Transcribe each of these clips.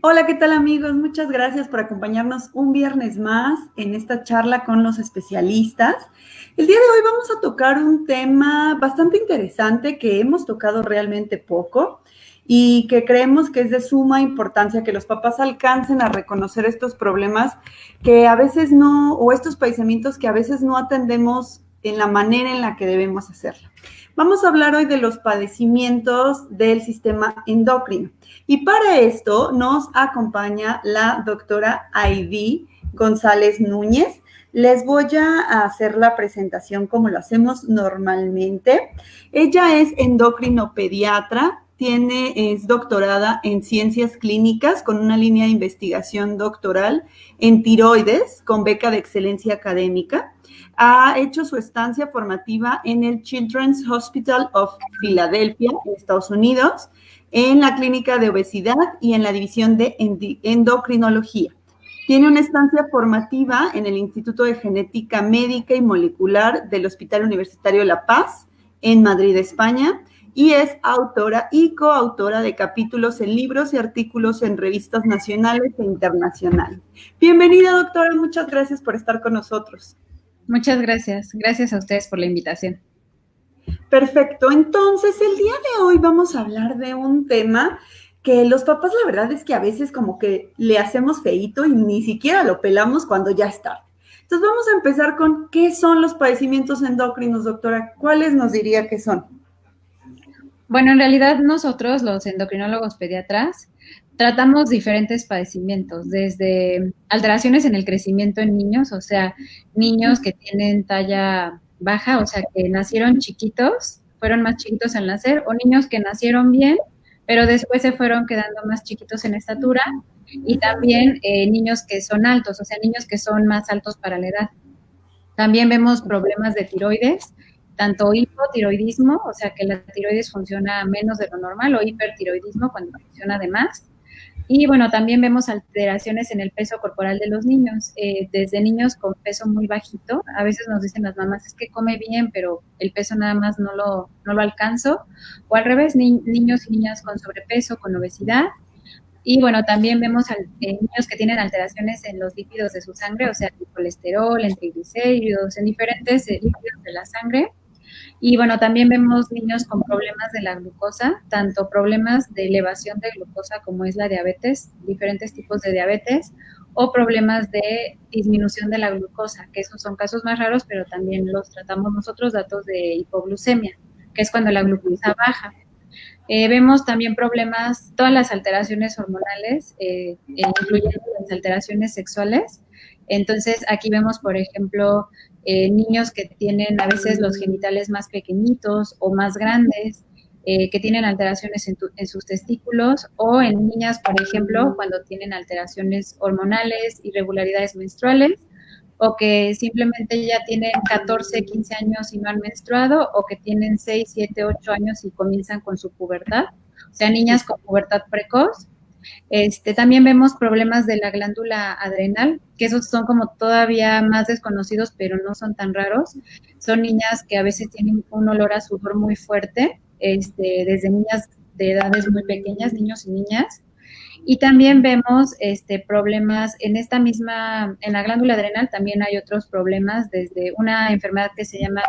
Hola, ¿qué tal amigos? Muchas gracias por acompañarnos un viernes más en esta charla con los especialistas. El día de hoy vamos a tocar un tema bastante interesante que hemos tocado realmente poco y que creemos que es de suma importancia que los papás alcancen a reconocer estos problemas que a veces no, o estos padecimientos que a veces no atendemos en la manera en la que debemos hacerlo. Vamos a hablar hoy de los padecimientos del sistema endocrino. Y para esto nos acompaña la doctora Aidí González Núñez. Les voy a hacer la presentación como lo hacemos normalmente. Ella es endocrinopediatra, es doctorada en ciencias clínicas con una línea de investigación doctoral en tiroides con beca de excelencia académica. Ha hecho su estancia formativa en el Children's Hospital of Philadelphia, en Estados Unidos, en la clínica de obesidad y en la división de endocrinología. Tiene una estancia formativa en el Instituto de Genética Médica y Molecular del Hospital Universitario La Paz, en Madrid, España, y es autora y coautora de capítulos en libros y artículos en revistas nacionales e internacionales. Bienvenida, doctora, muchas gracias por estar con nosotros. Muchas gracias. Gracias a ustedes por la invitación. Perfecto, entonces el día de hoy vamos a hablar de un tema que los papás la verdad es que a veces como que le hacemos feíto y ni siquiera lo pelamos cuando ya es tarde. Entonces vamos a empezar con qué son los padecimientos endocrinos, doctora. ¿Cuáles nos diría que son? Bueno, en realidad nosotros, los endocrinólogos pediatras, tratamos diferentes padecimientos, desde alteraciones en el crecimiento en niños, o sea, niños que tienen talla baja, o sea, que nacieron chiquitos, fueron más chiquitos al nacer, o niños que nacieron bien, pero después se fueron quedando más chiquitos en estatura, y también niños que son altos, o sea, niños que son más altos para la edad. También vemos problemas de tiroides, tanto hipotiroidismo, o sea que la tiroides funciona menos de lo normal, o hipertiroidismo cuando funciona de más. Y bueno, también vemos alteraciones en el peso corporal de los niños, desde niños con peso muy bajito, a veces nos dicen las mamás, es que come bien, pero el peso nada más no lo alcanzo, o al revés, niños y niñas con sobrepeso, con obesidad, y bueno, también vemos niños que tienen alteraciones en los lípidos de su sangre, o sea, en colesterol, en triglicéridos, en diferentes lípidos de la sangre. Y bueno, también vemos niños con problemas de la glucosa, tanto problemas de elevación de glucosa como es la diabetes, diferentes tipos de diabetes, o problemas de disminución de la glucosa, que esos son casos más raros, pero también los tratamos nosotros, datos de hipoglucemia, que es cuando la glucosa baja. Vemos también problemas, todas las alteraciones hormonales, incluyendo las alteraciones sexuales. Entonces, aquí vemos, por ejemplo, niños que tienen a veces los genitales más pequeñitos o más grandes, que tienen alteraciones en sus testículos, o en niñas, por ejemplo, cuando tienen alteraciones hormonales, irregularidades menstruales, o que simplemente ya tienen 14, 15 años y no han menstruado, o que tienen 6, 7, 8 años y comienzan con su pubertad, o sea, niñas con pubertad precoz. También vemos problemas de la glándula adrenal, que esos son como todavía más desconocidos, pero no son tan raros. Son niñas que a veces tienen un olor a sudor muy fuerte, desde niñas de edades muy pequeñas, niños y niñas. Y también vemos problemas en esta misma, en la glándula adrenal también hay otros problemas, desde una enfermedad que se llama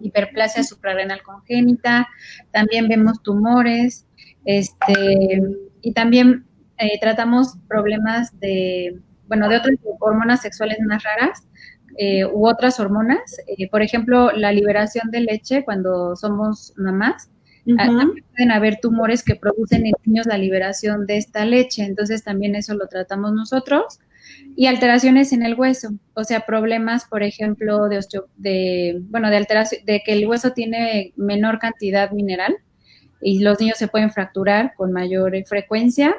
hiperplasia suprarrenal congénita, también vemos tumores, y también tratamos problemas de otras hormonas sexuales más raras, u otras hormonas, por ejemplo, la liberación de leche cuando somos mamás. Pueden haber tumores que producen en niños la liberación de esta leche, entonces también eso lo tratamos nosotros. Y alteraciones en el hueso, o sea, problemas, por ejemplo, de alteración, de que el hueso tiene menor cantidad mineral y los niños se pueden fracturar con mayor frecuencia.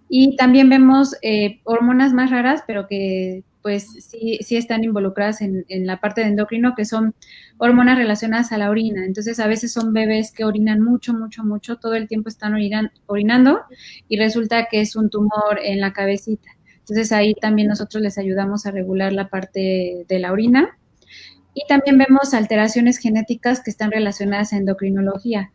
Y también vemos hormonas más raras, pero que pues sí están involucradas en la parte de endocrino, que son hormonas relacionadas a la orina. Entonces, a veces son bebés que orinan mucho, mucho, mucho, todo el tiempo están orinando y resulta que es un tumor en la cabecita. Entonces, ahí también nosotros les ayudamos a regular la parte de la orina. Y también vemos alteraciones genéticas que están relacionadas a endocrinología,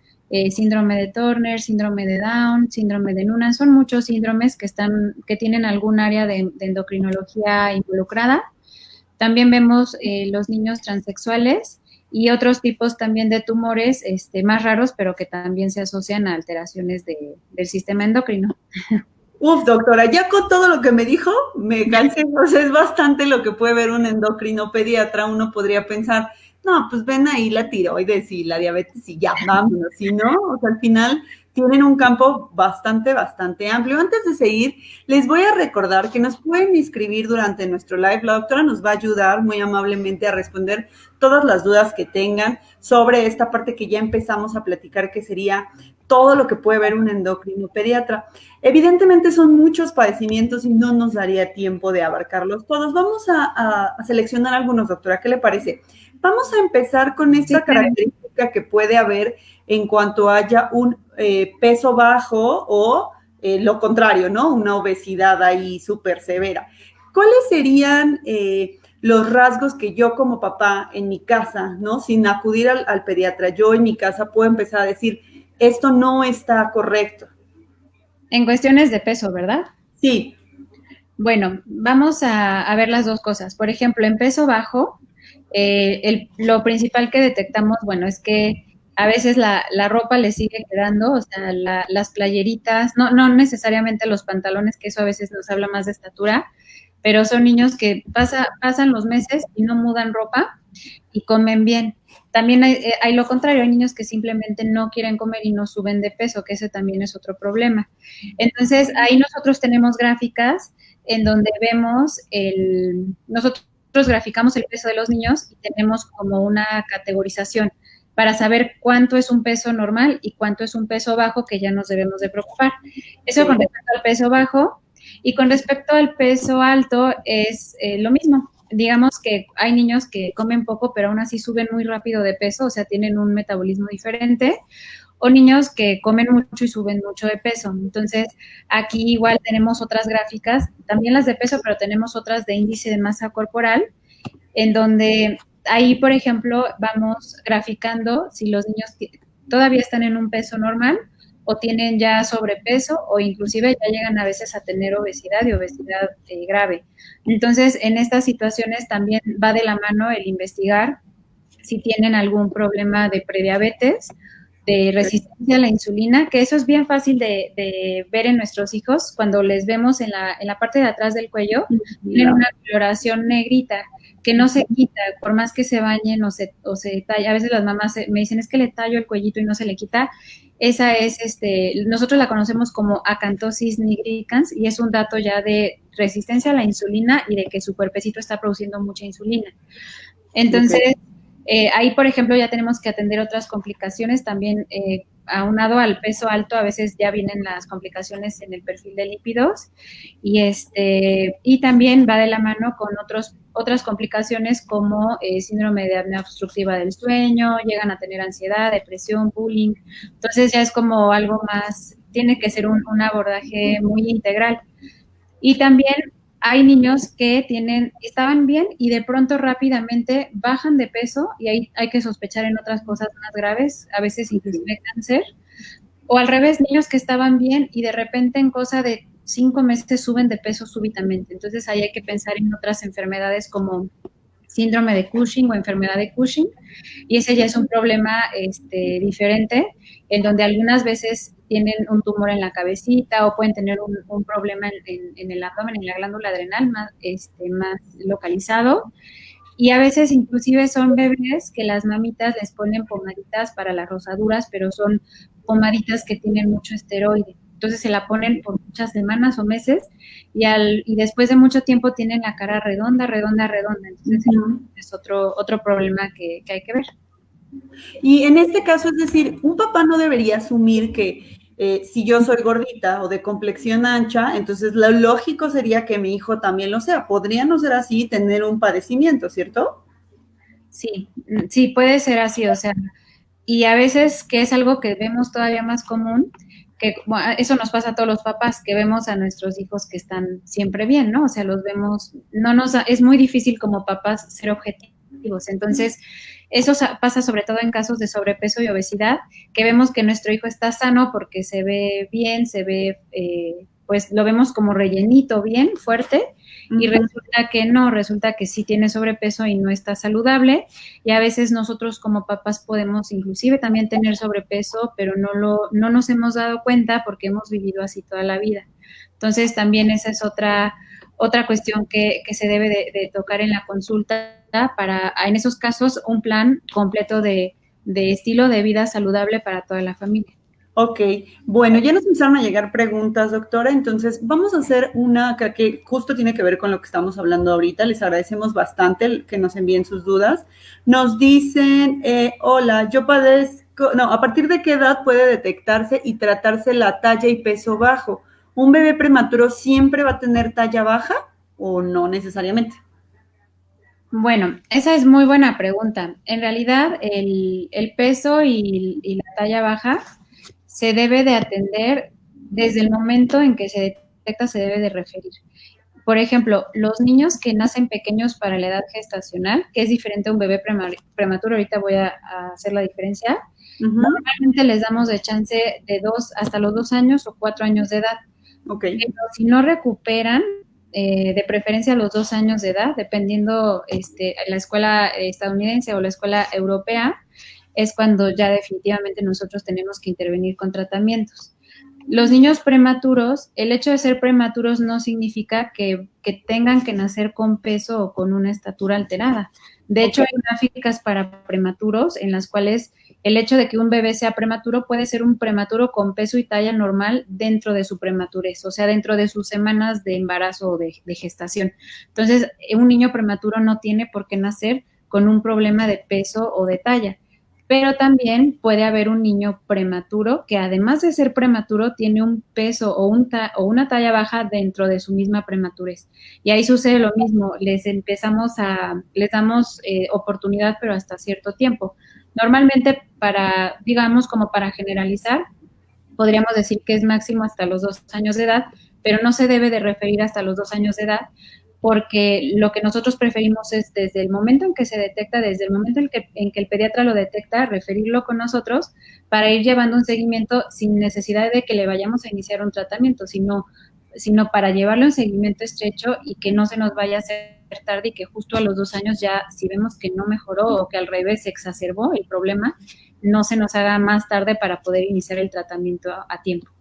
síndrome de Turner, síndrome de Down, síndrome de Noonan. Son muchos síndromes que tienen algún área de endocrinología involucrada. También vemos los niños transexuales y otros tipos también de tumores más raros, pero que también se asocian a alteraciones del sistema endocrino. Uf, doctora, ya con todo lo que me dijo, me cansé. O sea, es bastante lo que puede ver un endocrinopediatra. Uno podría pensar, no, pues ven ahí la tiroides y la diabetes y ya, vámonos, ¿sí, no? O sea, al final tienen un campo bastante, bastante amplio. Antes de seguir, les voy a recordar que nos pueden inscribir durante nuestro live. La doctora nos va a ayudar muy amablemente a responder todas las dudas que tengan sobre esta parte que ya empezamos a platicar, que sería todo lo que puede ver un endocrinopediatra. Evidentemente son muchos padecimientos y no nos daría tiempo de abarcarlos todos. Vamos a seleccionar algunos, doctora. ¿Qué le parece? Vamos a empezar con esta característica que puede haber en cuanto haya un peso bajo o lo contrario, ¿no? Una obesidad ahí súper severa. ¿Cuáles serían los rasgos que yo como papá en mi casa, ¿no? Sin acudir al pediatra, yo en mi casa puedo empezar a decir, esto no está correcto? En cuestiones de peso, ¿verdad? Sí. Bueno, vamos a ver las dos cosas. Por ejemplo, en peso bajo, lo principal que detectamos, bueno, es que a veces la ropa le sigue quedando, o sea, las playeritas, no necesariamente los pantalones, que eso a veces nos habla más de estatura, pero son niños que pasan los meses y no mudan ropa y comen bien. También hay lo contrario, hay niños que simplemente no quieren comer y no suben de peso, que ese también es otro problema. Entonces, ahí nosotros tenemos gráficas en donde vemos nosotros graficamos el peso de los niños y tenemos como una categorización para saber cuánto es un peso normal y cuánto es un peso bajo que ya nos debemos de preocupar. Eso con respecto al peso bajo. Y con respecto al peso alto es lo mismo. Digamos que hay niños que comen poco, pero aún así suben muy rápido de peso, o sea, tienen un metabolismo diferente, o niños que comen mucho y suben mucho de peso. Entonces, aquí igual tenemos otras gráficas, también las de peso, pero tenemos otras de índice de masa corporal, en donde ahí, por ejemplo, vamos graficando si los niños todavía están en un peso normal o tienen ya sobrepeso o inclusive ya llegan a veces a tener obesidad y obesidad grave. Entonces, en estas situaciones también va de la mano el investigar si tienen algún problema de prediabetes, de resistencia a la insulina, que eso es bien fácil de ver en nuestros hijos cuando les vemos en la parte de atrás del cuello, tienen una coloración negrita que no se quita, por más que se bañen o se talla. A veces las mamás me dicen, es que le tallo el cuellito y no se le quita. Esa es, nosotros la conocemos como acantosis nigricans y es un dato ya de resistencia a la insulina y de que su cuerpecito está produciendo mucha insulina. Entonces, ahí, por ejemplo, ya tenemos que atender otras complicaciones también, aunado al peso alto, a veces ya vienen las complicaciones en el perfil de lípidos y también va de la mano con otras complicaciones como síndrome de apnea obstructiva del sueño, llegan a tener ansiedad, depresión, bullying. Entonces ya es como algo más, tiene que ser un abordaje muy integral. Y también hay niños que estaban bien y de pronto rápidamente bajan de peso y ahí hay que sospechar en otras cosas más graves, a veces inclusive cáncer. O al revés, niños que estaban bien y de repente en cosa de 5 meses suben de peso súbitamente. Entonces ahí hay que pensar en otras enfermedades como síndrome de Cushing o enfermedad de Cushing, y ese ya es un problema diferente, en donde algunas veces tienen un tumor en la cabecita o pueden tener un problema en el abdomen, en la glándula adrenal más localizado, y a veces inclusive son bebés que las mamitas les ponen pomaditas para las rosaduras, pero son pomaditas que tienen mucho esteroide. Entonces se la ponen por muchas semanas o meses y después de mucho tiempo tienen la cara redonda. Entonces es otro problema que hay que ver. Y en este caso, es decir, un papá no debería asumir que si yo soy gordita o de complexión ancha, entonces lo lógico sería que mi hijo también lo sea. Podría no ser así, tener un padecimiento, ¿cierto? Sí, puede ser así, o sea, y a veces que es algo que vemos todavía más común, que bueno, eso nos pasa a todos los papás, que vemos a nuestros hijos que están siempre bien, ¿no? O sea, los vemos, es muy difícil como papás ser objetivos. Entonces, Eso pasa sobre todo en casos de sobrepeso y obesidad, que vemos que nuestro hijo está sano porque se ve bien, se ve, pues lo vemos como rellenito, bien, fuerte, y resulta que no, resulta que sí tiene sobrepeso y no está saludable, y a veces nosotros como papás podemos inclusive también tener sobrepeso, pero no nos hemos dado cuenta porque hemos vivido así toda la vida. Entonces también esa es otra cuestión que se debe de tocar en la consulta para, en esos casos, un plan completo de estilo de vida saludable para toda la familia. Ok, bueno, ya nos empezaron a llegar preguntas, doctora, entonces vamos a hacer una que justo tiene que ver con lo que estamos hablando ahorita. Les agradecemos bastante que nos envíen sus dudas. Nos dicen, hola, yo padezco, no, ¿a partir de qué edad puede detectarse y tratarse la talla y peso bajo? ¿Un bebé prematuro siempre va a tener talla baja o no necesariamente? Bueno, esa es muy buena pregunta. En realidad, el peso y la talla baja se debe de atender desde el momento en que se detecta, se debe de referir. Por ejemplo, los niños que nacen pequeños para la edad gestacional, que es diferente a un bebé prematuro, ahorita voy a hacer la diferencia, normalmente les damos de chance de 2 hasta los 2 años o 4 años de edad. Okay. Pero si no recuperan, de preferencia a los 2 años de edad, dependiendo la escuela estadounidense o la escuela europea, es cuando ya definitivamente nosotros tenemos que intervenir con tratamientos. Los niños prematuros, el hecho de ser prematuros no significa que tengan que nacer con peso o con una estatura alterada. De hecho, hay gráficas para prematuros en las cuales el hecho de que un bebé sea prematuro puede ser un prematuro con peso y talla normal dentro de su prematurez, o sea, dentro de sus semanas de embarazo o de gestación. Entonces, un niño prematuro no tiene por qué nacer con un problema de peso o de talla. Pero también puede haber un niño prematuro que además de ser prematuro tiene un peso o una talla baja dentro de su misma prematurez. Y ahí sucede lo mismo, les damos oportunidad pero hasta cierto tiempo. Normalmente digamos como para generalizar, podríamos decir que es máximo hasta los 2 años de edad, pero no se debe de referir hasta los 2 años de edad, porque lo que nosotros preferimos es desde el momento en que se detecta, desde el momento en que el pediatra lo detecta, referirlo con nosotros para ir llevando un seguimiento sin necesidad de que le vayamos a iniciar un tratamiento, sino para llevarle un seguimiento estrecho y que no se nos vaya a hacer tarde y que justo a los 2 años ya, si vemos que no mejoró o que al revés se exacerbó el problema, no se nos haga más tarde para poder iniciar el tratamiento a tiempo.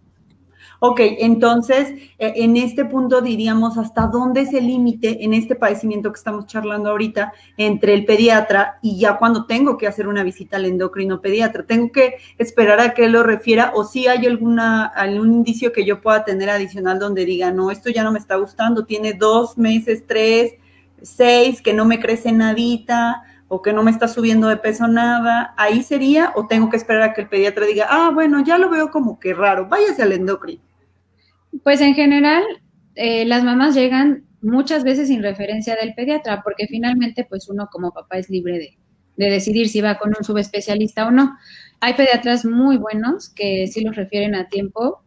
Ok, entonces, en este punto diríamos hasta dónde es el límite en este padecimiento que estamos charlando ahorita entre el pediatra y ya cuando tengo que hacer una visita al endocrino pediatra. ¿Tengo que esperar a que él lo refiera o si hay algún indicio que yo pueda tener adicional donde diga, no, esto ya no me está gustando, tiene 2 meses, 3, 6, que no me crece nadita o que no me está subiendo de peso nada? ¿Ahí sería o tengo que esperar a que el pediatra diga, bueno, ya lo veo como que raro, váyase al endocrino? Pues en general, las mamás llegan muchas veces sin referencia del pediatra, porque finalmente, pues uno como papá es libre de decidir si va con un subespecialista o no. Hay pediatras muy buenos que sí los refieren a tiempo,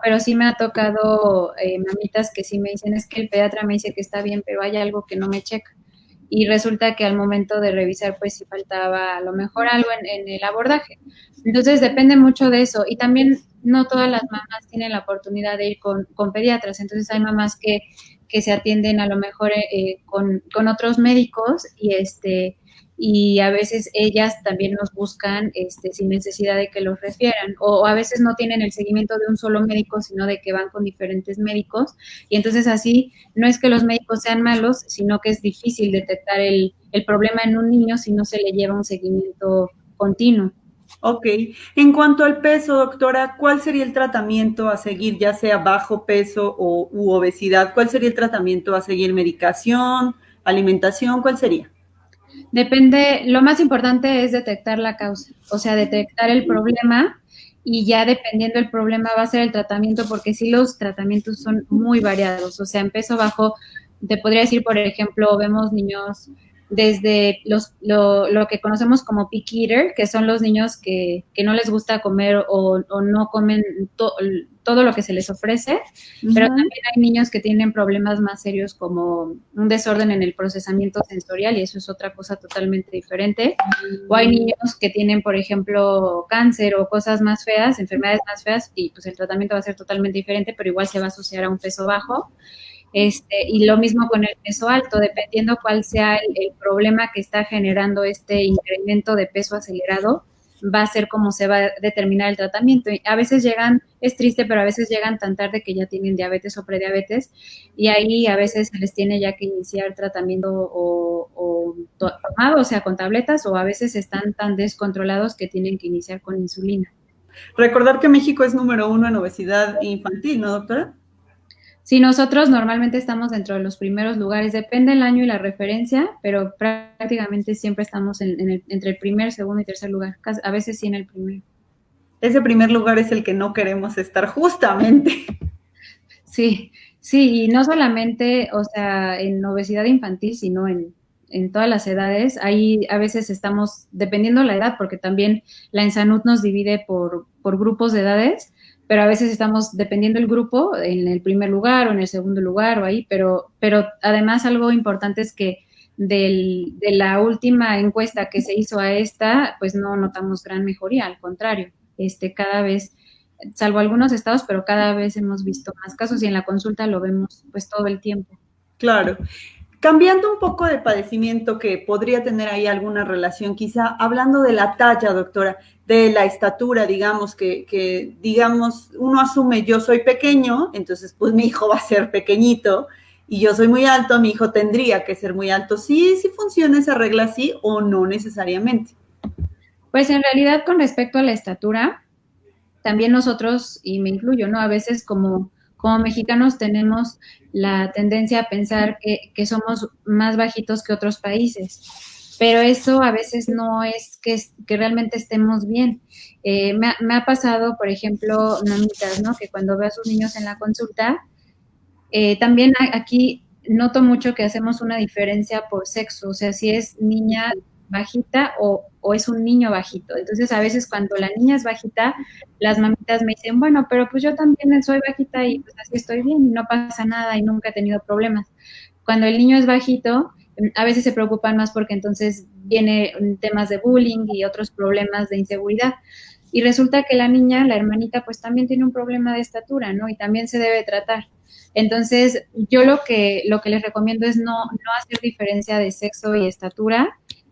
pero sí me ha tocado mamitas que sí me dicen, es que el pediatra me dice que está bien, pero hay algo que no me checa. Y resulta que al momento de revisar, pues sí faltaba a lo mejor algo en el abordaje. Entonces depende mucho de eso. Y también no todas las mamás tienen la oportunidad de ir con pediatras. Entonces hay mamás que se atienden a lo mejor con otros médicos y a veces ellas también nos buscan sin necesidad de que los refieran. O a veces no tienen el seguimiento de un solo médico, sino de que van con diferentes médicos. Y entonces así no es que los médicos sean malos, sino que es difícil detectar el problema en un niño si no se le lleva un seguimiento continuo. Ok. En cuanto al peso, doctora, ¿cuál sería el tratamiento a seguir, ya sea bajo peso u obesidad? ¿Cuál sería el tratamiento a seguir? ¿Medicación, alimentación? ¿Cuál sería? Depende, lo más importante es detectar la causa, o sea, detectar el problema y ya dependiendo del problema va a ser el tratamiento, porque sí los tratamientos son muy variados, o sea, en peso bajo, te podría decir, por ejemplo, vemos niños desde lo que conocemos como picky eater, que son los niños que no les gusta comer o no comen todo lo que se les ofrece, pero también hay niños que tienen problemas más serios como un desorden en el procesamiento sensorial, y eso es otra cosa totalmente diferente. O hay niños que tienen, por ejemplo, cáncer o cosas más feas, enfermedades más feas, y pues el tratamiento va a ser totalmente diferente, pero igual se va a asociar a un peso bajo. Y lo mismo con el peso alto, dependiendo cuál sea el problema que está generando este incremento de peso acelerado, va a ser como se va a determinar el tratamiento. Y a veces llegan, es triste, pero a veces llegan tan tarde que ya tienen diabetes o prediabetes, y ahí a veces se les tiene ya que iniciar tratamiento o tomado, o sea, con tabletas, o a veces están tan descontrolados que tienen que iniciar con insulina. Recordar que México es número 1 en obesidad infantil, ¿no, doctora? Sí, nosotros normalmente estamos dentro de los primeros lugares, depende el año y la referencia, pero prácticamente siempre estamos entre el primer, segundo y tercer lugar, a veces sí en el primero. Ese primer lugar es el que no queremos estar, justamente. Sí, sí, y no solamente, o sea, en obesidad infantil, sino en todas las edades. Ahí a veces estamos, dependiendo la edad, porque también la ENSANUD nos divide por grupos de edades, pero a veces estamos, dependiendo el grupo, en el primer lugar o en el segundo lugar o ahí, pero además algo importante es que de la última encuesta que se hizo a esta, pues no notamos gran mejoría, al contrario, cada vez, salvo algunos estados, pero cada vez hemos visto más casos y en la consulta lo vemos pues todo el tiempo. Claro. Cambiando un poco de padecimiento que podría tener ahí alguna relación, quizá hablando de la talla, doctora, de la estatura, digamos, que digamos, uno asume yo soy pequeño, entonces pues mi hijo va a ser pequeñito, y yo soy muy alto, mi hijo tendría que ser muy alto. ¿Sí funciona esa regla así o no necesariamente? Pues en realidad con respecto a la estatura, también nosotros, y me incluyo, ¿no? A veces como mexicanos tenemos la tendencia a pensar que somos más bajitos que otros países, pero eso a veces no es que realmente estemos bien. Me ha pasado, por ejemplo, mamitas, ¿no? Que cuando veo a sus niños en la consulta, también aquí noto mucho que hacemos una diferencia por sexo, o sea, si es niña bajita o es un niño bajito. Entonces, a veces cuando la niña es bajita, las mamitas me dicen, bueno, pero pues yo también soy bajita y pues así estoy bien y no pasa nada y nunca he tenido problemas. Cuando el niño es bajito, a veces se preocupan más porque entonces viene temas de bullying y otros problemas de inseguridad. Y resulta que la niña, la hermanita, pues también tiene un problema de estatura, ¿no? Y también se debe tratar. Entonces, yo lo que les recomiendo es no hacer diferencia de sexo y estatura,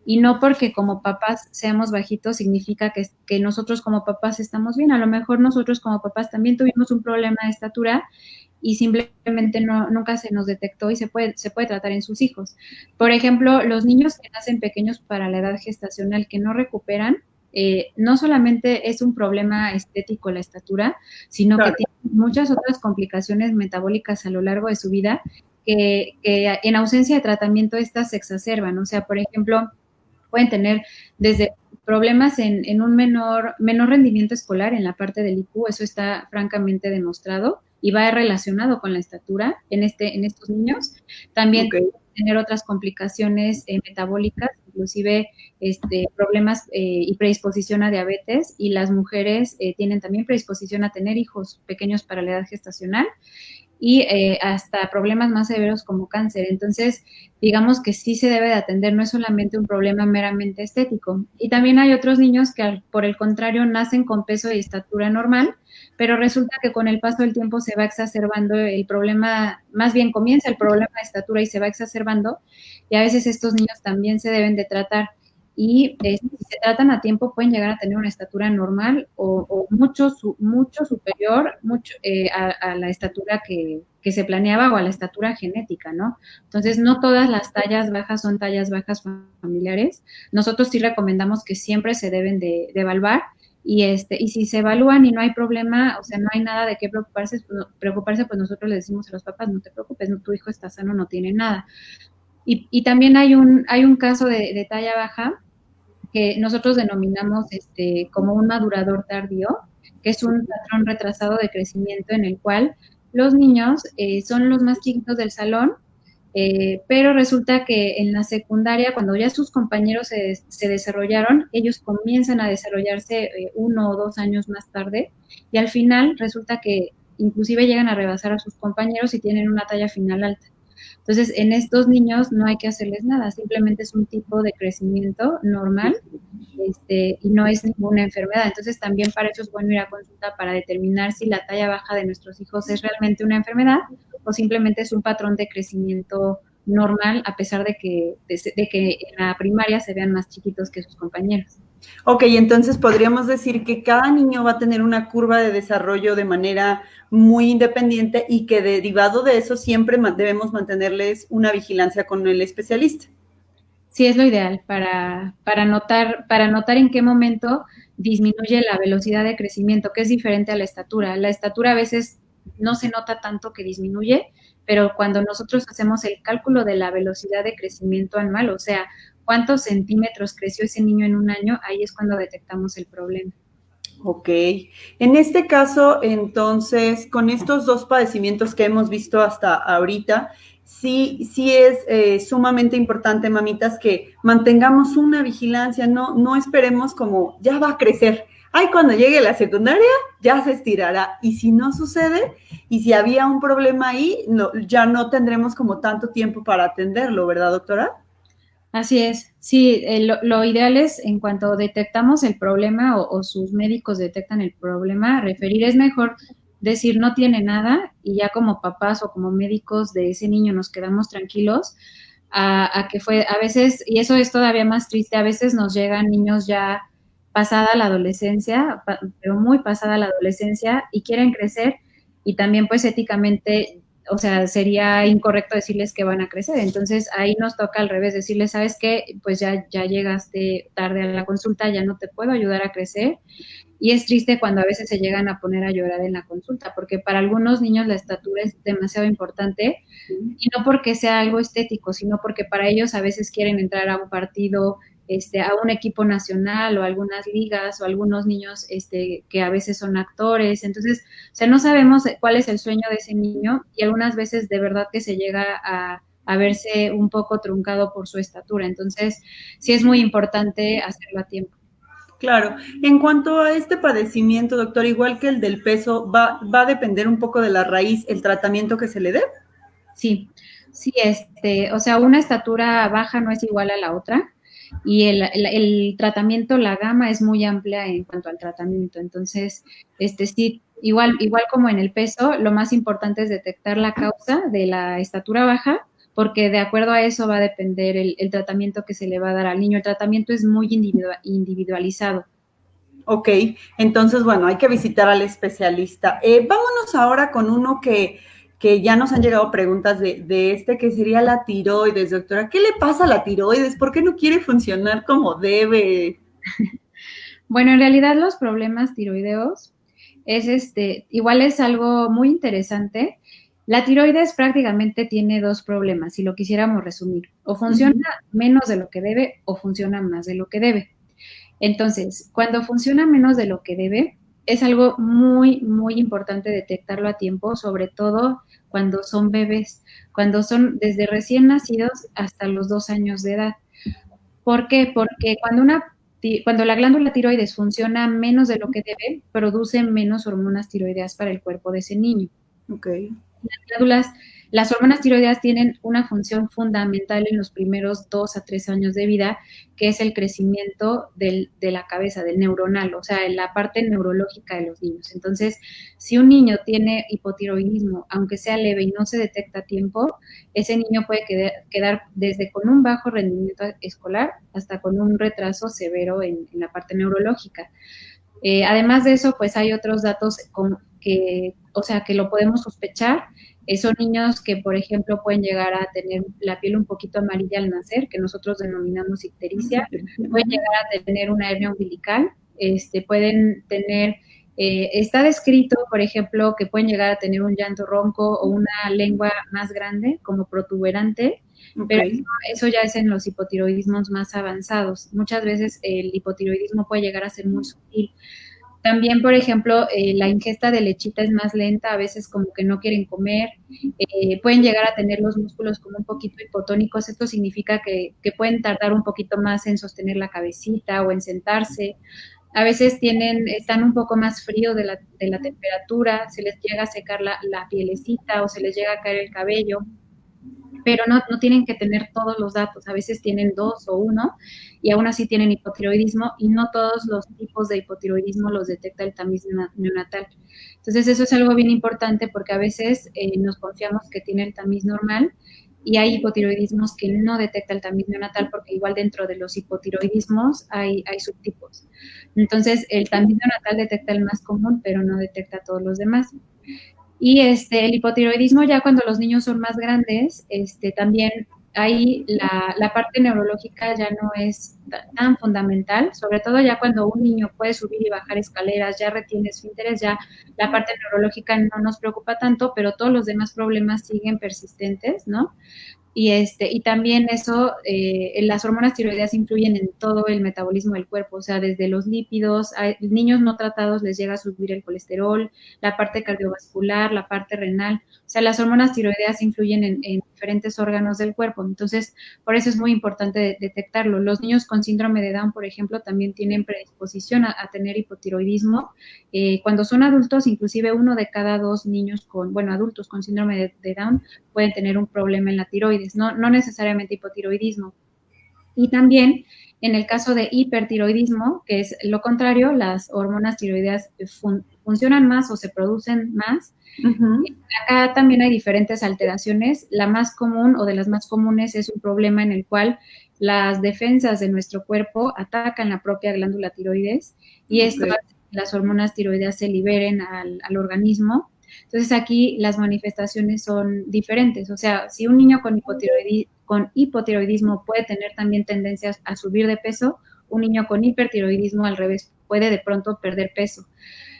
y no porque como papás seamos bajitos significa que nosotros como papás estamos bien. A lo mejor nosotros como papás también tuvimos un problema de estatura y simplemente nunca se nos detectó y se puede tratar en sus hijos. Por ejemplo, los niños que nacen pequeños para la edad gestacional que no recuperan, no solamente es un problema estético la estatura, sino que tiene muchas otras complicaciones metabólicas a lo largo de su vida que en ausencia de tratamiento estas se exacerban. O sea, por ejemplo, pueden tener desde problemas en un menor rendimiento escolar en la parte del IQ, eso está francamente demostrado y va relacionado con la estatura en estos niños. También tener otras complicaciones metabólicas, inclusive problemas y predisposición a diabetes, y las mujeres tienen también predisposición a tener hijos pequeños para la edad gestacional y hasta problemas más severos como cáncer. Entonces, digamos que sí se debe de atender, no es solamente un problema meramente estético. Y también hay otros niños que, por el contrario, nacen con peso y estatura normal, pero resulta que con el paso del tiempo se va exacerbando el problema, más bien comienza el problema de estatura y se va exacerbando, y a veces estos niños también se deben de tratar. Y si se tratan a tiempo pueden llegar a tener una estatura normal o mucho superior a la estatura que se planeaba o a la estatura genética, ¿no? Entonces, no todas las tallas bajas son tallas bajas familiares. Nosotros sí recomendamos que siempre se deben de evaluar, y si se evalúan y no hay problema, o sea, no hay nada de qué preocuparse, pues nosotros le decimos a los papás, no te preocupes, tu hijo está sano, no tiene nada. Y también hay un caso de talla baja que nosotros denominamos como un madurador tardío, que es un patrón retrasado de crecimiento en el cual los niños son los más chiquitos del salón, pero resulta que en la secundaria, cuando ya sus compañeros se desarrollaron, ellos comienzan a desarrollarse 1 o 2 años más tarde y al final resulta que inclusive llegan a rebasar a sus compañeros y tienen una talla final alta. Entonces, en estos niños no hay que hacerles nada, simplemente es un tipo de crecimiento normal, y no es ninguna enfermedad. Entonces, también para eso es bueno ir a consulta para determinar si la talla baja de nuestros hijos es realmente una enfermedad o simplemente es un patrón de crecimiento normal, a pesar de que en la primaria se vean más chiquitos que sus compañeros. Ok, entonces podríamos decir que cada niño va a tener una curva de desarrollo de manera muy independiente y que derivado de eso siempre debemos mantenerles una vigilancia con el especialista. Sí, es lo ideal para notar en qué momento disminuye la velocidad de crecimiento, que es diferente a la estatura. La estatura a veces no se nota tanto que disminuye, pero cuando nosotros hacemos el cálculo de la velocidad de crecimiento anual, o sea, cuántos centímetros creció ese niño en un año, ahí es cuando detectamos el problema. Ok. En este caso, entonces, con estos dos padecimientos que hemos visto hasta ahorita, sí es sumamente importante, mamitas, que mantengamos una vigilancia, no esperemos como ya va a crecer. Ay, cuando llegue la secundaria ya se estirará. Y si no sucede, y si había un problema ahí, ya no tendremos como tanto tiempo para atenderlo, ¿verdad, doctora? Así es, sí, lo ideal es en cuanto detectamos el problema o sus médicos detectan el problema, referir es mejor decir no tiene nada y ya como papás o como médicos de ese niño nos quedamos tranquilos a que fue, a veces, y eso es todavía más triste, a veces nos llegan niños ya pasada la adolescencia, pero muy pasada la adolescencia y quieren crecer y también pues éticamente, o sea, sería incorrecto decirles que van a crecer. Entonces ahí nos toca al revés, decirles, ¿sabes qué? Pues ya llegaste tarde a la consulta, ya no te puedo ayudar a crecer. Y es triste cuando a veces se llegan a poner a llorar en la consulta, porque para algunos niños la estatura es demasiado importante y no porque sea algo estético, sino porque para ellos a veces quieren entrar a un partido, a un equipo nacional o algunas ligas o algunos niños que a veces son actores. Entonces, o sea, no sabemos cuál es el sueño de ese niño y algunas veces de verdad que se llega a verse un poco truncado por su estatura. Entonces, sí es muy importante hacerlo a tiempo. Claro. En cuanto a este padecimiento, doctor, igual que el del peso, va a depender un poco de la raíz el tratamiento que se le dé. Sí, sí, o sea, una estatura baja no es igual a la otra y el tratamiento, la gama es muy amplia en cuanto al tratamiento. Entonces, sí, igual como en el peso, lo más importante es detectar la causa de la estatura baja, porque de acuerdo a eso va a depender el tratamiento que se le va a dar al niño. El tratamiento es muy individualizado. Ok, entonces, bueno, hay que visitar al especialista. Vámonos ahora con uno que ya nos han llegado preguntas de este, que sería la tiroides, doctora. ¿Qué le pasa a la tiroides? ¿Por qué no quiere funcionar como debe? Bueno, en realidad los problemas tiroideos igual es algo muy interesante. La tiroides prácticamente tiene dos problemas, si lo quisiéramos resumir. O funciona menos de lo que debe o funciona más de lo que debe. Entonces, cuando funciona menos de lo que debe, es algo muy, muy importante detectarlo a tiempo, sobre todo cuando son bebés, cuando son desde recién nacidos hasta los 2 años de edad. ¿Por qué? Porque cuando la glándula tiroides funciona menos de lo que debe, produce menos hormonas tiroideas para el cuerpo de ese niño. Ok. Las hormonas tiroideas tienen una función fundamental en los primeros 2 a 3 años de vida, que es el crecimiento de la cabeza, del neuronal, o sea, en la parte neurológica de los niños. Entonces, si un niño tiene hipotiroidismo, aunque sea leve y no se detecta a tiempo, ese niño puede quedar desde con un bajo rendimiento escolar hasta con un retraso severo en la parte neurológica. Además de eso, pues hay otros datos o sea, que lo podemos sospechar. Son niños que, por ejemplo, pueden llegar a tener la piel un poquito amarilla al nacer, que nosotros denominamos ictericia, pueden llegar a tener una hernia umbilical, pueden tener, está descrito, por ejemplo, que pueden llegar a tener un llanto ronco o una lengua más grande, como protuberante, pero Okay. eso ya es en los hipotiroidismos más avanzados. Muchas veces el hipotiroidismo puede llegar a ser muy sutil. También, por ejemplo, la ingesta de lechita es más lenta, a veces como que no quieren comer, pueden llegar a tener los músculos como un poquito hipotónicos, esto significa que pueden tardar un poquito más en sostener la cabecita o en sentarse. A veces están un poco más frío de la temperatura, se les llega a secar la pielecita o se les llega a caer el cabello, pero no tienen que tener todos los datos, a veces tienen 2 o 1 y aún así tienen hipotiroidismo y no todos los tipos de hipotiroidismo los detecta el tamiz neonatal. Entonces eso es algo bien importante porque a veces nos confiamos que tiene el tamiz normal y hay hipotiroidismos que no detecta el tamiz neonatal porque igual dentro de los hipotiroidismos hay subtipos. Entonces el tamiz neonatal detecta el más común pero no detecta todos los demás. Y el hipotiroidismo ya cuando los niños son más grandes, también ahí la parte neurológica ya no es tan fundamental, sobre todo ya cuando un niño puede subir y bajar escaleras, ya retiene esfínteres, ya la parte neurológica no nos preocupa tanto, pero todos los demás problemas siguen persistentes, ¿no? Y también eso, las hormonas tiroideas influyen en todo el metabolismo del cuerpo, o sea, desde los lípidos, a niños no tratados les llega a subir el colesterol, la parte cardiovascular, la parte renal, o sea, las hormonas tiroideas influyen en diferentes órganos del cuerpo, entonces, por eso es muy importante detectarlo. Los niños con síndrome de Down, por ejemplo, también tienen predisposición a tener hipotiroidismo. Cuando son adultos, inclusive 1 de cada 2 niños adultos con síndrome de Down pueden tener un problema en la tiroides, no necesariamente hipotiroidismo. Y también en el caso de hipertiroidismo, que es lo contrario, las hormonas tiroideas funcionan más o se producen más. Uh-huh. Acá también hay diferentes alteraciones. La más común o de las más comunes es un problema en el cual las defensas de nuestro cuerpo atacan la propia glándula tiroides y esto hace que las hormonas tiroideas se liberen al organismo. Entonces aquí las manifestaciones son diferentes, o sea, si un niño con hipotiroidismo puede tener también tendencias a subir de peso, un niño con hipertiroidismo al revés puede de pronto perder peso.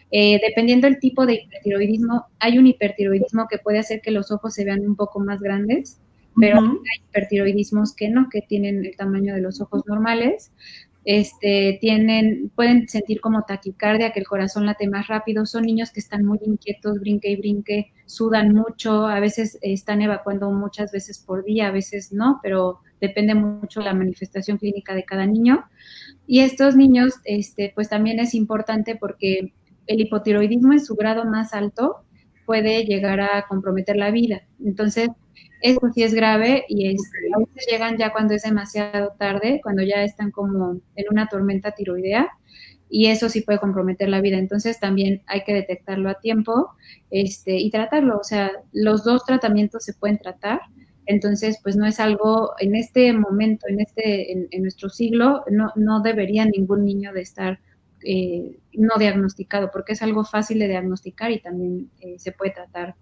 Dependiendo del tipo de hipertiroidismo, hay un hipertiroidismo que puede hacer que los ojos se vean un poco más grandes, pero hay hipertiroidismos que no, que tienen el tamaño de los ojos normales. Pueden sentir como taquicardia, que el corazón late más rápido, son niños que están muy inquietos, brinque y brinque, sudan mucho, a veces están evacuando muchas veces por día, a veces no, pero depende mucho de la manifestación clínica de cada niño. Y estos niños, pues también es importante porque el hipotiroidismo en su grado más alto puede llegar a comprometer la vida. Entonces, eso sí es grave y a veces llegan ya cuando es demasiado tarde, cuando ya están como en una tormenta tiroidea y eso sí puede comprometer la vida. Entonces también hay que detectarlo a tiempo y tratarlo. O sea, los 2 tratamientos se pueden tratar. Entonces, pues no es algo en este momento, en nuestro siglo, no debería ningún niño de estar no diagnosticado, porque es algo fácil de diagnosticar y también se puede tratar.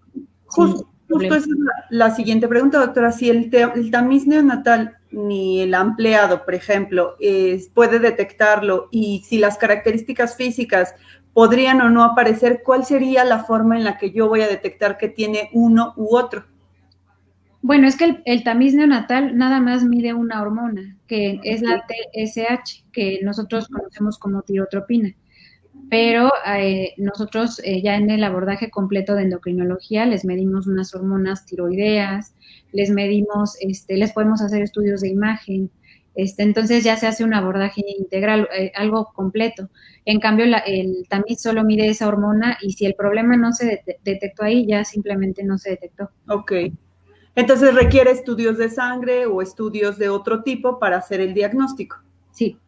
Justo esa es la siguiente pregunta, doctora. Si el tamiz neonatal ni el ampliado, por ejemplo, puede detectarlo y si las características físicas podrían o no aparecer, ¿cuál sería la forma en la que yo voy a detectar que tiene uno u otro? Bueno, es que el tamiz neonatal nada más mide una hormona, que es la TSH, que nosotros conocemos como tirotropina. Pero nosotros ya en el abordaje completo de endocrinología les medimos unas hormonas tiroideas, les medimos, les podemos hacer estudios de imagen, entonces ya se hace un abordaje integral, algo completo. En cambio, el tamiz solo mide esa hormona y si el problema no se detectó ahí, ya simplemente no se detectó. Ok. Entonces requiere estudios de sangre o estudios de otro tipo para hacer el diagnóstico. Sí.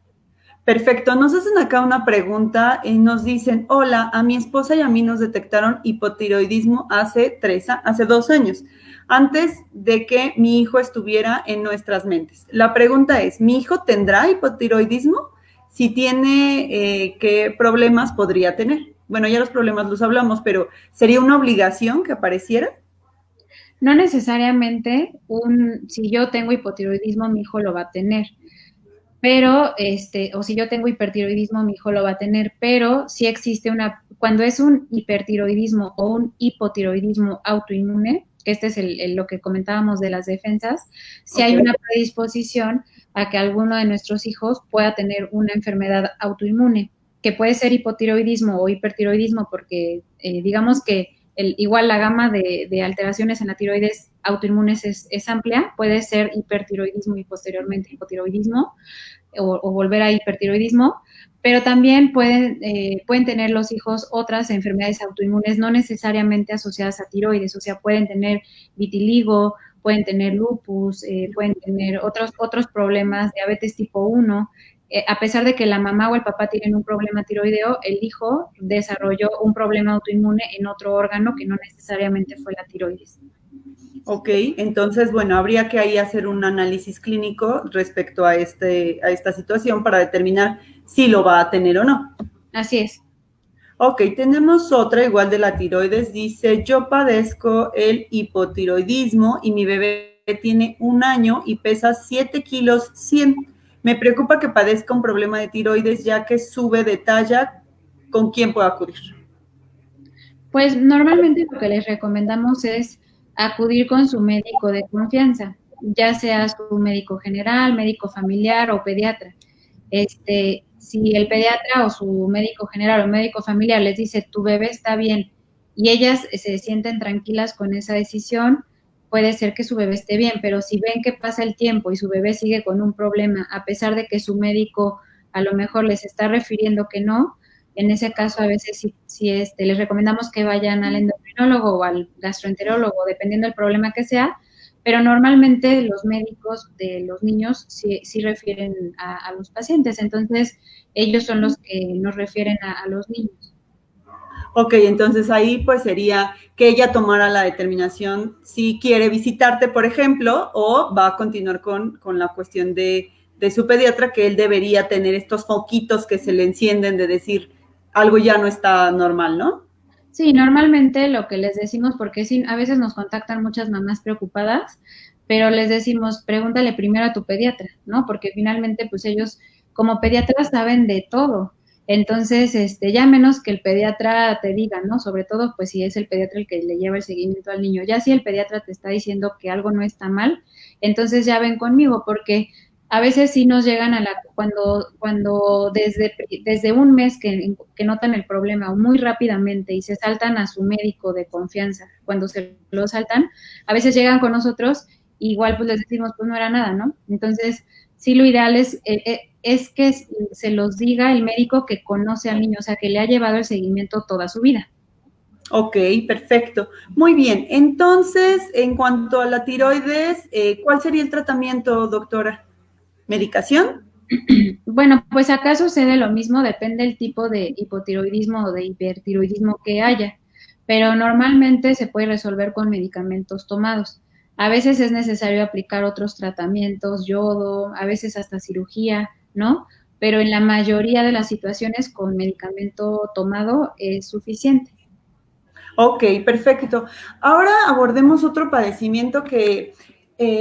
Perfecto. Nos hacen acá una pregunta y nos dicen, hola, a mi esposa y a mí nos detectaron hipotiroidismo hace 2 años, antes de que mi hijo estuviera en nuestras mentes. La pregunta es, ¿mi hijo tendrá hipotiroidismo? Si tiene, ¿qué problemas podría tener? Bueno, ya los problemas los hablamos, pero ¿sería una obligación que apareciera? No necesariamente si yo tengo hipotiroidismo, mi hijo lo va a tener. Pero, o si yo tengo hipertiroidismo, mi hijo lo va a tener, pero sí existe cuando es un hipertiroidismo o un hipotiroidismo autoinmune, que este es lo que comentábamos de las defensas, sí hay una predisposición a que alguno de nuestros hijos pueda tener una enfermedad autoinmune. que puede ser hipotiroidismo o hipertiroidismo, porque digamos que igual la gama de alteraciones en la tiroides autoinmunes es amplia, puede ser hipertiroidismo y posteriormente hipotiroidismo o volver a hipertiroidismo, pero también pueden tener los hijos otras enfermedades autoinmunes no necesariamente asociadas a tiroides, o sea, pueden tener vitiligo, pueden tener lupus, pueden tener otros problemas, diabetes tipo 1, a pesar de que la mamá o el papá tienen un problema tiroideo, el hijo desarrolló un problema autoinmune en otro órgano que no necesariamente fue la tiroides. Ok, entonces, bueno, habría que ahí hacer un análisis clínico respecto a esta situación para determinar si lo va a tener o no. Así es. Ok, tenemos otra igual de la tiroides. Dice, yo padezco el hipotiroidismo y mi bebé tiene 1 año y pesa 7 kilos 100. Me preocupa que padezca un problema de tiroides ya que sube de talla. ¿Con quién puedo acudir? Pues normalmente lo que les recomendamos es acudir con su médico de confianza, ya sea su médico general, médico familiar o pediatra. Si el pediatra o su médico general o médico familiar les dice tu bebé está bien y ellas se sienten tranquilas con esa decisión, puede ser que su bebé esté bien, pero si ven que pasa el tiempo y su bebé sigue con un problema, a pesar de que su médico a lo mejor les está refiriendo que no, en ese caso a veces sí, les recomendamos que vayan al endocrinólogo o al gastroenterólogo, dependiendo del problema que sea, pero normalmente los médicos de los niños sí refieren a los pacientes, entonces ellos son los que nos refieren a los niños. Ok, entonces ahí pues sería que ella tomara la determinación si quiere visitarte, por ejemplo, o va a continuar con la cuestión de su pediatra, que él debería tener estos foquitos que se le encienden de decir algo ya no está normal, ¿no? Sí, normalmente lo que les decimos, porque sí, a veces nos contactan muchas mamás preocupadas, pero les decimos, pregúntale primero a tu pediatra, ¿no? Porque finalmente, pues ellos como pediatras saben de todo. Entonces, ya menos que el pediatra te diga, ¿no? Sobre todo, pues si es el pediatra el que le lleva el seguimiento al niño. Ya si el pediatra te está diciendo que algo no está mal, entonces ya ven conmigo, porque a veces sí nos llegan cuando desde un mes que notan el problema muy rápidamente y se saltan a su médico de confianza, cuando se lo saltan, a veces llegan con nosotros, igual pues les decimos, pues no era nada, ¿no? Entonces, sí, lo ideal es que se los diga el médico que conoce al niño, o sea, que le ha llevado el seguimiento toda su vida. Ok, perfecto. Muy bien. Entonces, en cuanto a la tiroides, ¿cuál sería el tratamiento, doctora? ¿Medicación? Bueno, pues acá sucede lo mismo, depende del tipo de hipotiroidismo o de hipertiroidismo que haya, pero normalmente se puede resolver con medicamentos tomados. A veces es necesario aplicar otros tratamientos, yodo, a veces hasta cirugía, ¿no? Pero en la mayoría de las situaciones con medicamento tomado es suficiente. Ok, perfecto. Ahora abordemos otro padecimiento que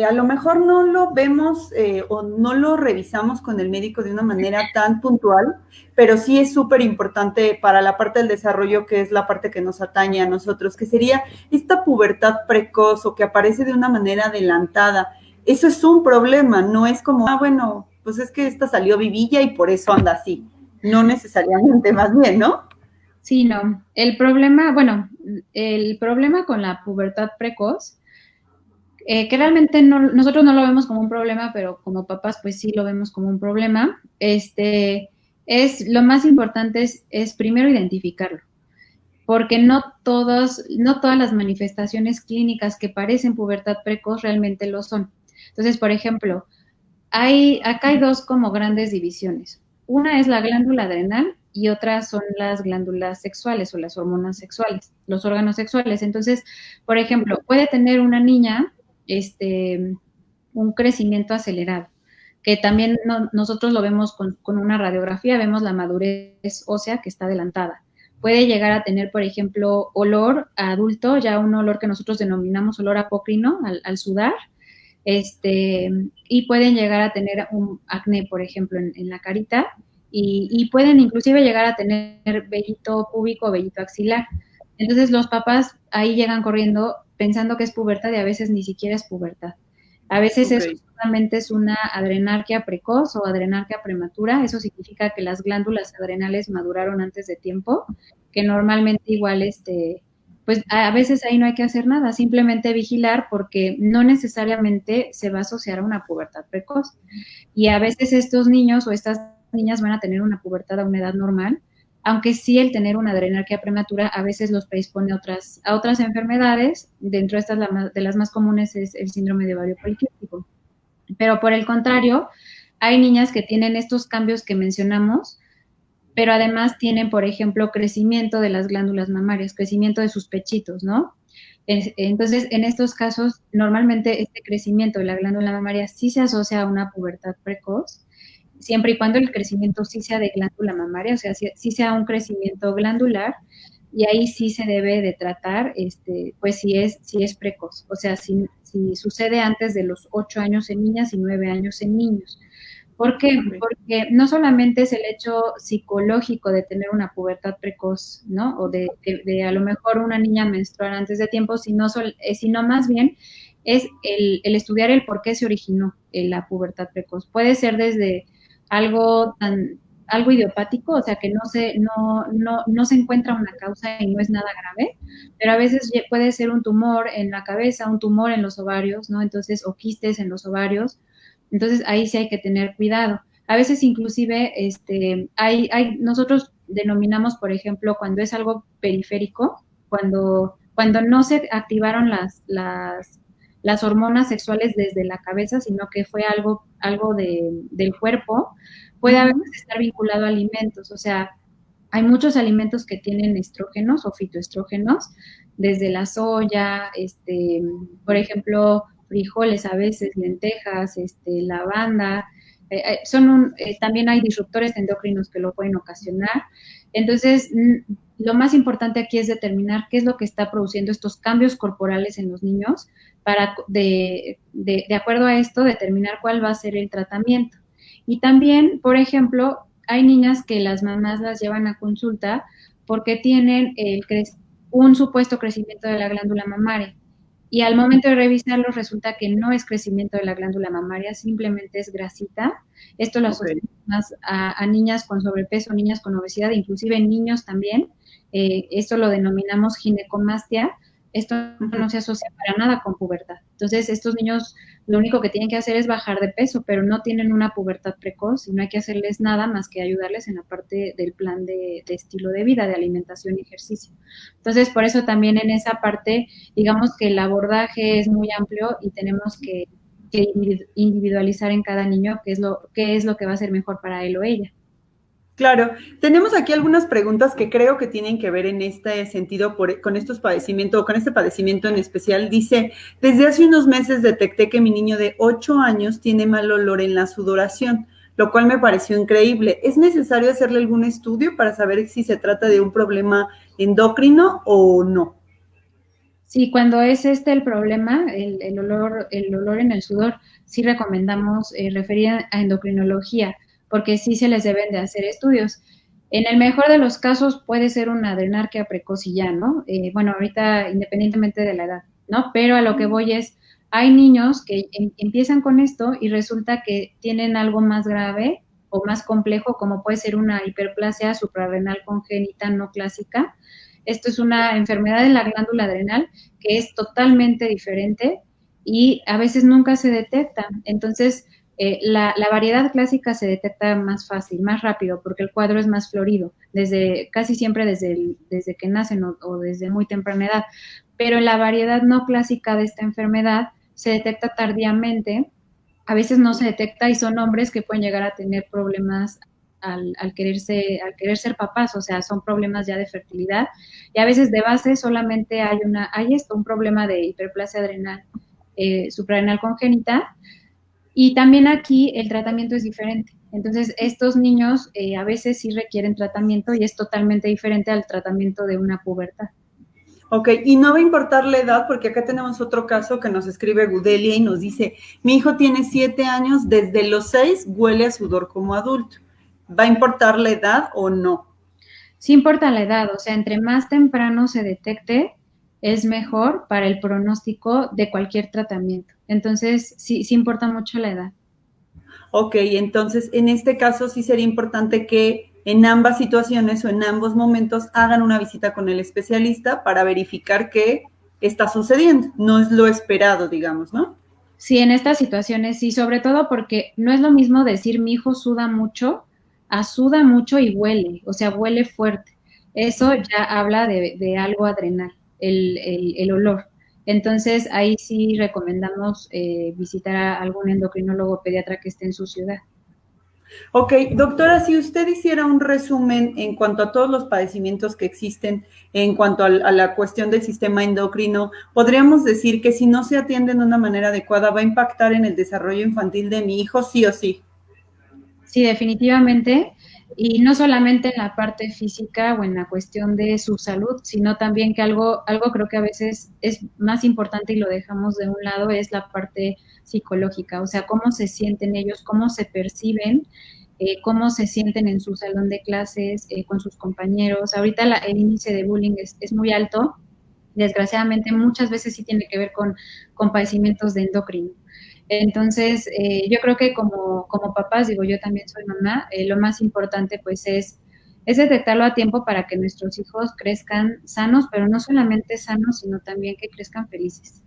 a lo mejor no lo vemos o no lo revisamos con el médico de una manera tan puntual, pero sí es súper importante para la parte del desarrollo, que es la parte que nos atañe a nosotros, que sería esta pubertad precoz o que aparece de una manera adelantada. Eso es un problema, no es como, bueno, pues es que esta salió vivilla y por eso anda así. No necesariamente, más bien, ¿no? Sí, no. El problema con la pubertad precoz, que realmente nosotros no lo vemos como un problema, pero como papás pues sí lo vemos como un problema, lo más importante es primero identificarlo, porque no todas las manifestaciones clínicas que parecen pubertad precoz realmente lo son. Entonces, por ejemplo, acá hay dos como grandes divisiones. Una es la glándula adrenal y otra son las glándulas sexuales o las hormonas sexuales, los órganos sexuales. Entonces, por ejemplo, puede tener una niña un crecimiento acelerado, que también nosotros lo vemos con una radiografía, vemos la madurez ósea que está adelantada. Puede llegar a tener, por ejemplo, olor a adulto, ya un olor que nosotros denominamos olor apócrino al sudar, y pueden llegar a tener un acné, por ejemplo, en la carita, y pueden inclusive llegar a tener vellito púbico o vellito axilar. Entonces los papás ahí llegan corriendo pensando que es pubertad y a veces ni siquiera es pubertad. A veces Ok. es solamente es una adrenarquia precoz o adrenarquia prematura. Eso significa que las glándulas adrenales maduraron antes de tiempo, que normalmente igual, pues a veces ahí no hay que hacer nada, simplemente vigilar porque no necesariamente se va a asociar a una pubertad precoz. Y a veces estos niños o estas niñas van a tener una pubertad a una edad normal, aunque sí el tener una adrenarquia prematura a veces los predispone a otras enfermedades. Dentro de estas, de las más comunes es el síndrome de ovario poliquístico. Pero por el contrario, hay niñas que tienen estos cambios que mencionamos, pero además tienen, por ejemplo, crecimiento de las glándulas mamarias, crecimiento de sus pechitos, ¿no? Entonces, en estos casos, normalmente este crecimiento de la glándula mamaria sí se asocia a una pubertad precoz, siempre y cuando el crecimiento sí sea de glándula mamaria, o sea, sí sea un crecimiento glandular, y ahí sí se debe de tratar, pues si es precoz, o sea, si sucede antes de los 8 años en niñas y 9 años en niños. ¿Por qué? Porque no solamente es el hecho psicológico de tener una pubertad precoz, ¿no? O de a lo mejor una niña menstruar antes de tiempo, sino más bien es el estudiar el por qué se originó la pubertad precoz. Puede ser desde algo idiopático, o sea que no se encuentra una causa y no es nada grave, pero a veces puede ser un tumor en la cabeza, un tumor en los ovarios, ¿no? Entonces, o quistes en los ovarios. Entonces, ahí sí hay que tener cuidado. A veces, inclusive, nosotros denominamos, por ejemplo, cuando es algo periférico, cuando no se activaron las hormonas sexuales desde la cabeza, sino que fue algo del cuerpo, puede a veces estar vinculado a alimentos. O sea, hay muchos alimentos que tienen estrógenos o fitoestrógenos, desde la soya, por ejemplo, frijoles a veces, lentejas, lavanda. También hay disruptores endocrinos que lo pueden ocasionar. Entonces, lo más importante aquí es determinar qué es lo que está produciendo estos cambios corporales en los niños para, de acuerdo a esto, determinar cuál va a ser el tratamiento. Y también, por ejemplo, hay niñas que las mamás las llevan a consulta porque tienen un supuesto crecimiento de la glándula mamaria. Y al momento de revisarlo resulta que no es crecimiento de la glándula mamaria, simplemente es grasita. Esto lo asociamos más a niñas con sobrepeso, niñas con obesidad, inclusive niños también. Esto lo denominamos ginecomastia. Esto no se asocia para nada con pubertad. Entonces, estos niños lo único que tienen que hacer es bajar de peso, pero no tienen una pubertad precoz y no hay que hacerles nada más que ayudarles en la parte del plan de estilo de vida, de alimentación y ejercicio. Entonces, por eso también en esa parte, digamos que el abordaje es muy amplio y tenemos que individualizar en cada niño qué es lo que va a ser mejor para él o ella. Claro, tenemos aquí algunas preguntas que creo que tienen que ver en este sentido con estos padecimientos, o con este padecimiento en especial. Dice, desde hace unos meses detecté que mi niño de 8 años tiene mal olor en la sudoración, lo cual me pareció increíble. ¿Es necesario hacerle algún estudio para saber si se trata de un problema endocrino o no? Sí, cuando es el problema, el olor en el sudor, sí recomendamos referir a endocrinología, porque sí se les deben de hacer estudios. En el mejor de los casos puede ser una adrenarquia precoz y ya, ¿no? Bueno, ahorita independientemente de la edad, ¿no? Pero a lo que voy es, hay niños que empiezan con esto y resulta que tienen algo más grave o más complejo, como puede ser una hiperplasia suprarrenal congénita no clásica. Esto es una enfermedad de la glándula adrenal que es totalmente diferente y a veces nunca se detecta. Entonces, la variedad clásica se detecta más fácil, más rápido, porque el cuadro es más florido, casi siempre desde que nacen o desde muy temprana edad. Pero la variedad no clásica de esta enfermedad se detecta tardíamente, a veces no se detecta y son hombres que pueden llegar a tener problemas al querer ser papás, o sea, son problemas ya de fertilidad, y a veces de base solamente hay un problema de hiperplasia adrenal suprarrenal congénita, y también aquí el tratamiento es diferente. Entonces, estos niños a veces sí requieren tratamiento y es totalmente diferente al tratamiento de una pubertad. Ok, y no va a importar la edad, porque acá tenemos otro caso que nos escribe Gudelia y nos dice, mi hijo tiene 7 años, desde los 6 huele a sudor como adulto. ¿Va a importar la edad o no? Sí importa la edad, o sea, entre más temprano se detecte, es mejor para el pronóstico de cualquier tratamiento. Entonces, sí, sí importa mucho la edad. Ok, entonces en este caso sí sería importante que en ambas situaciones o en ambos momentos hagan una visita con el especialista para verificar qué está sucediendo. No es lo esperado, digamos, ¿no? Sí, en estas situaciones sí, sobre todo porque no es lo mismo decir mi hijo suda mucho a suda mucho y huele, o sea, huele fuerte. Eso ya habla de algo adrenal, el olor. Entonces, ahí sí recomendamos visitar a algún endocrinólogo pediatra que esté en su ciudad. Ok, doctora, si usted hiciera un resumen en cuanto a todos los padecimientos que existen, en cuanto a la cuestión del sistema endocrino, podríamos decir que si no se atienden de una manera adecuada va a impactar en el desarrollo infantil de mi hijo, sí o sí. Sí, definitivamente. Y no solamente en la parte física o en la cuestión de su salud, sino también que algo creo que a veces es más importante y lo dejamos de un lado, es la parte psicológica, o sea, cómo se sienten ellos, cómo se perciben, cómo se sienten en su salón de clases, con sus compañeros. Ahorita el índice de bullying es muy alto. Desgraciadamente, muchas veces sí tiene que ver con padecimientos de endocrino. Entonces, yo creo que como papás, digo, yo también soy mamá, lo más importante pues es detectarlo a tiempo para que nuestros hijos crezcan sanos, pero no solamente sanos, sino también que crezcan felices.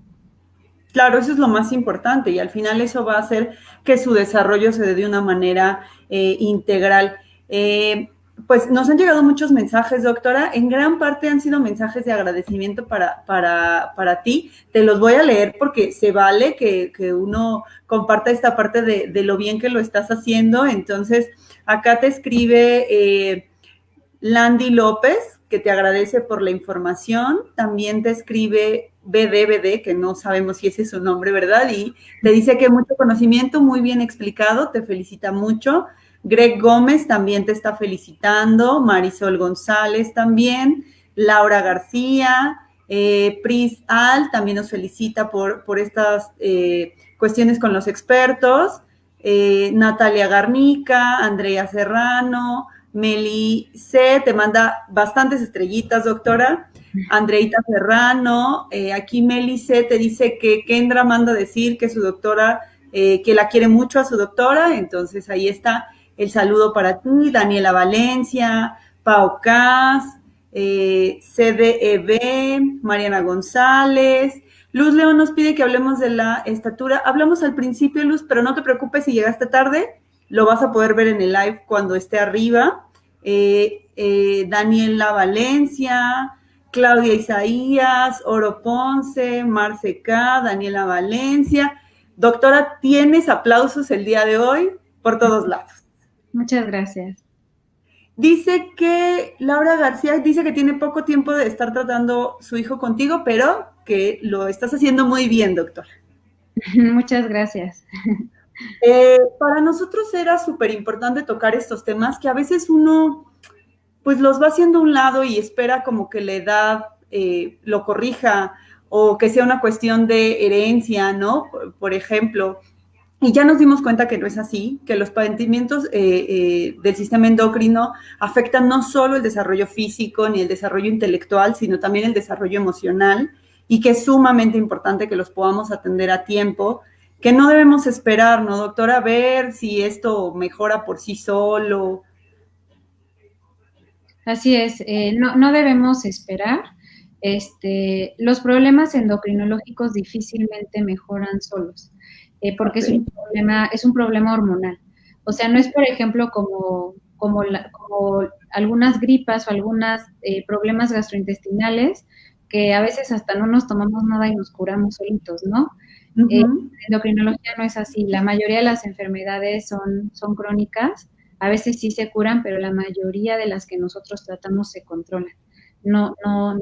Claro, eso es lo más importante y al final eso va a hacer que su desarrollo se dé de una manera integral. Eh, pues nos han llegado muchos mensajes, doctora. En gran parte han sido mensajes de agradecimiento para ti. Te los voy a leer porque se vale que uno comparta esta parte de lo bien que lo estás haciendo. Entonces, acá te escribe Landy López, que te agradece por la información. También te escribe BDBD, que no sabemos si ese es su nombre, ¿verdad? Y te dice que mucho conocimiento, muy bien explicado, te felicita mucho. Greg Gómez también te está felicitando, Marisol González también, Laura García, Pris Al también nos felicita por estas cuestiones con los expertos, Natalia Garnica, Andrea Serrano, Meli C. te manda bastantes estrellitas, doctora. Andreita Serrano, aquí Meli C. te dice que Kendra manda decir que su doctora, que la quiere mucho a su doctora, entonces ahí está el saludo para ti. Daniela Valencia, Pau Cas, CDEB, Mariana González. Luz León nos pide que hablemos de la estatura. Hablamos al principio, Luz, pero no te preocupes si llegaste tarde, lo vas a poder ver en el live cuando esté arriba. Daniela Valencia, Claudia Isaías, Oro Ponce, Marce K, Daniela Valencia. Doctora, tienes aplausos el día de hoy por todos lados. Muchas gracias. Dice que Laura García dice que tiene poco tiempo de estar tratando su hijo contigo, pero que lo estás haciendo muy bien, doctora. Muchas gracias. Para nosotros era súper importante tocar estos temas que a veces uno pues los va haciendo a un lado y espera como que la edad lo corrija o que sea una cuestión de herencia, ¿no? Por ejemplo, y ya nos dimos cuenta que no es así, que los padecimientos del sistema endocrino afectan no solo el desarrollo físico ni el desarrollo intelectual, sino también el desarrollo emocional y que es sumamente importante que los podamos atender a tiempo, que no debemos esperar, ¿no, doctora? A ver si esto mejora por sí solo. Así es, no debemos esperar. Los problemas endocrinológicos difícilmente mejoran solos, porque Okay. es un problema hormonal. O sea, no es, por ejemplo, como algunas gripas o algunos problemas gastrointestinales que a veces hasta no nos tomamos nada y nos curamos solitos, ¿no? Uh-huh. Endocrinología no es así. La mayoría de las enfermedades son crónicas. A veces sí se curan, pero la mayoría de las que nosotros tratamos se controlan. No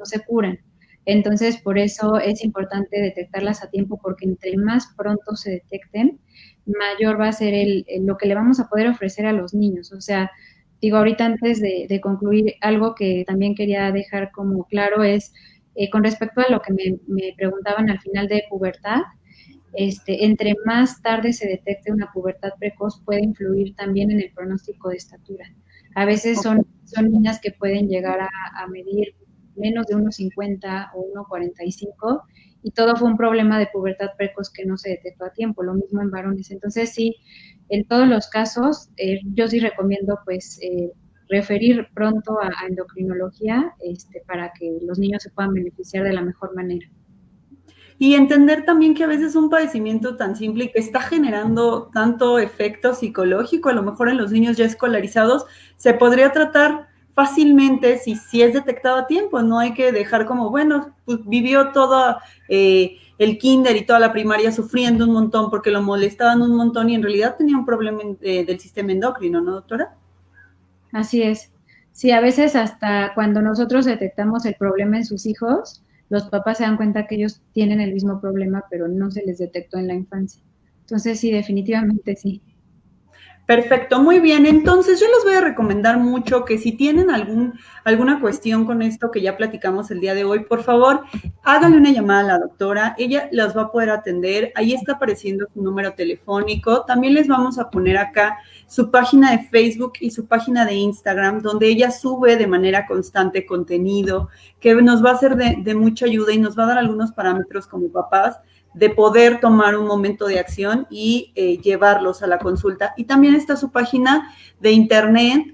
se curan. Entonces, por eso es importante detectarlas a tiempo, porque entre más pronto se detecten, mayor va a ser lo que le vamos a poder ofrecer a los niños. O sea, digo, ahorita antes de concluir, algo que también quería dejar como claro es, con respecto a lo que me preguntaban al final de pubertad, entre más tarde se detecte una pubertad precoz puede influir también en el pronóstico de estatura. A veces son niñas que pueden llegar a medir menos de 1,50 o 1,45 y todo fue un problema de pubertad precoz que no se detectó a tiempo, lo mismo en varones. Entonces sí, en todos los casos, yo sí recomiendo pues referir pronto a endocrinología para que los niños se puedan beneficiar de la mejor manera. Y entender también que a veces un padecimiento tan simple y que está generando tanto efecto psicológico, a lo mejor en los niños ya escolarizados, se podría tratar fácilmente si es detectado a tiempo. No hay que dejar como, bueno, pues vivió todo el kinder y toda la primaria sufriendo un montón porque lo molestaban un montón y en realidad tenía un problema del sistema endocrino, ¿no, doctora? Así es. Sí, a veces hasta cuando nosotros detectamos el problema en sus hijos, los papás se dan cuenta que ellos tienen el mismo problema, pero no se les detectó en la infancia. Entonces, sí, definitivamente sí. Perfecto, muy bien. Entonces yo les voy a recomendar mucho que si tienen alguna cuestión con esto que ya platicamos el día de hoy, por favor, háganle una llamada a la doctora. Ella las va a poder atender. Ahí está apareciendo su número telefónico. También les vamos a poner acá su página de Facebook y su página de Instagram, donde ella sube de manera constante contenido que nos va a ser de mucha ayuda y nos va a dar algunos parámetros como papás de poder tomar un momento de acción y llevarlos a la consulta. Y también está su página de internet,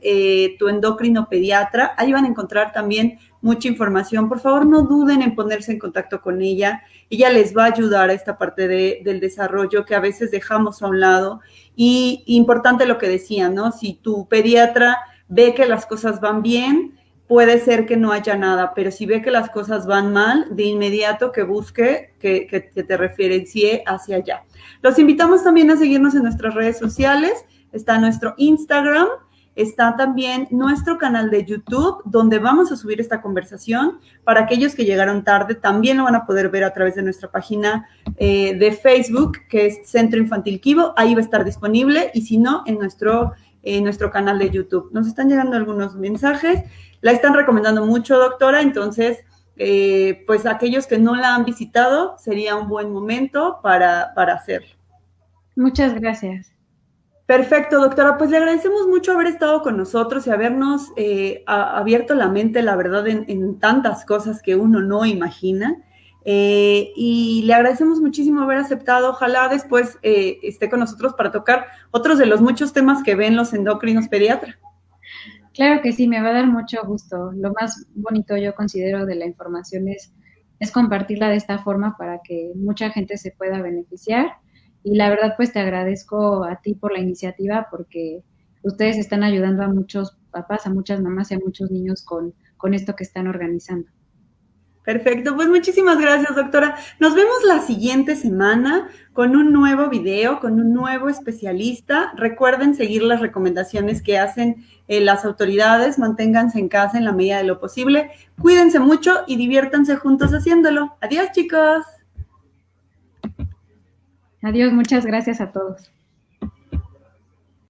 Tu Endocrino Pediatra. Ahí van a encontrar también mucha información. Por favor, no duden en ponerse en contacto con ella. Ella les va a ayudar a esta parte del desarrollo que a veces dejamos a un lado. Y importante lo que decía, ¿no? Si tu pediatra ve que las cosas van bien, puede ser que no haya nada, pero si ve que las cosas van mal, de inmediato que busque que te referencie hacia allá. Los invitamos también a seguirnos en nuestras redes sociales. Está nuestro Instagram, está también nuestro canal de YouTube, donde vamos a subir esta conversación. Para aquellos que llegaron tarde, también lo van a poder ver a través de nuestra página de Facebook, que es Centro Infantil Kibo. Ahí va a estar disponible, y si no, en nuestro canal de YouTube. Nos están llegando algunos mensajes. La están recomendando mucho, doctora, entonces, pues aquellos que no la han visitado, sería un buen momento para hacerlo. Muchas gracias. Perfecto, doctora. Pues le agradecemos mucho haber estado con nosotros y habernos abierto la mente, la verdad, en tantas cosas que uno no imagina. Y le agradecemos muchísimo haber aceptado. Ojalá después esté con nosotros para tocar otros de los muchos temas que ven los endocrinos pediatras. Claro que sí, me va a dar mucho gusto. Lo más bonito yo considero de la información es compartirla de esta forma para que mucha gente se pueda beneficiar. Y la verdad, pues te agradezco a ti por la iniciativa porque ustedes están ayudando a muchos papás, a muchas mamás y a muchos niños con esto que están organizando. Perfecto, pues muchísimas gracias, doctora. Nos vemos la siguiente semana con un nuevo video, con un nuevo especialista. Recuerden seguir las recomendaciones que hacen las autoridades, manténganse en casa en la medida de lo posible, cuídense mucho y diviértanse juntos haciéndolo. Adiós, chicos. Adiós, muchas gracias a todos.